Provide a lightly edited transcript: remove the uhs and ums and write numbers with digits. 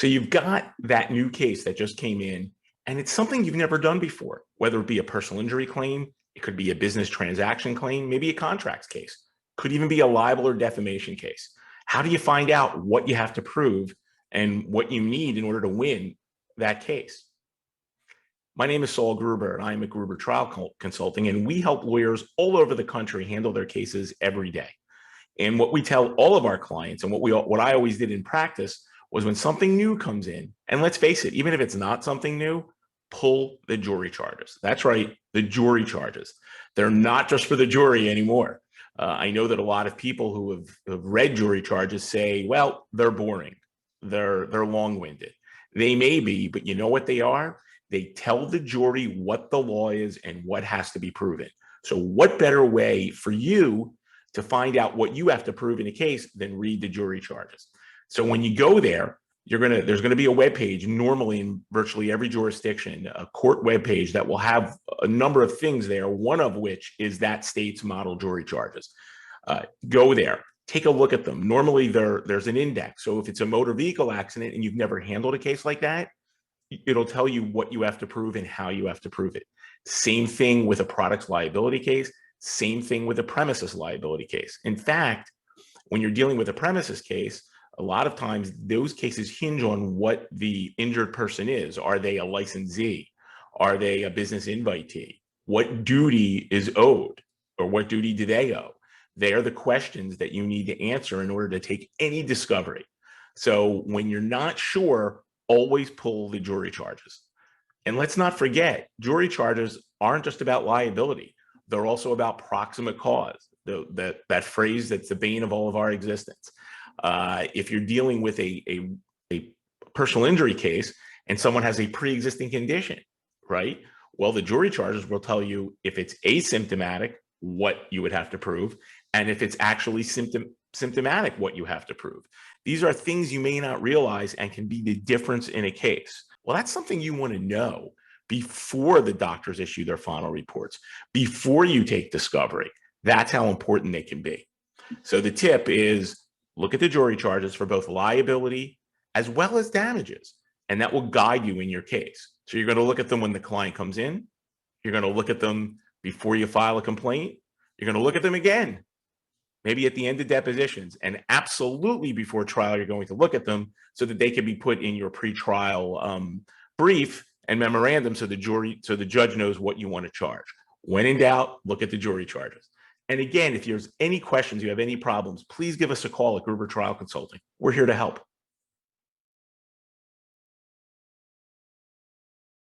So you've got that new case that just came in, and it's something you've never done before, whether it be a personal injury claim, it could be a business transaction claim, maybe a contracts case, could even be a libel or defamation case. How do you find out what you have to prove and what you need in order to win that case? My name is Saul Gruber, and I'm at Gruber Trial Consulting, and we help lawyers all over the country handle their cases every day. And what we tell all of our clients, and what I always did in practice, was when something new comes in, and let's face it, even if it's not something new, pull the jury charges. That's right, the jury charges. They're not just for the jury anymore. I know that a lot of people who have read jury charges say, well, they're boring, they're long-winded. They may be, but you know what they are? They tell the jury what the law is and what has to be proven. So what better way for you to find out what you have to prove in a case than read the jury charges? So when you go there, there's going to be a web page normally in virtually every jurisdiction, a court web page that will have a number of things there, one of which is that state's model jury charges. Go there, take a look at them. Normally there's an index. So if it's a motor vehicle accident and you've never handled a case like that, it'll tell you what you have to prove and how you have to prove it. Same thing with a products liability case, same thing with a premises liability case. In fact, when you're dealing with a premises case, a lot of times those cases hinge on what the injured person is. Are they a licensee? Are they a business invitee? What duty is owed, or what duty do they owe? They are the questions that you need to answer in order to take any discovery. So when you're not sure, always pull the jury charges. And let's not forget, jury charges aren't just about liability. They're also about proximate cause, that phrase that's the bane of all of our existence. If you're dealing with a personal injury case and someone has a pre-existing condition, right? Well, the jury charges will tell you if it's asymptomatic, what you would have to prove, and if it's actually symptomatic, what you have to prove. These are things you may not realize and can be the difference in a case. Well, that's something you want to know before the doctors issue their final reports, before you take discovery. That's how important they can be. So the tip is look at the jury charges for both liability as well as damages, and that will guide you in your case. So you're going to look at them when the client comes in. You're going to look at them before you file a complaint. You're going to look at them again, maybe at the end of depositions, and absolutely before trial, you're going to look at them so that they can be put in your pretrial brief and memorandum so the judge knows what you want to charge. When in doubt, look at the jury charges. And again, if there's any questions, you have any problems, please give us a call at Gruber Trial Consulting. We're here to help.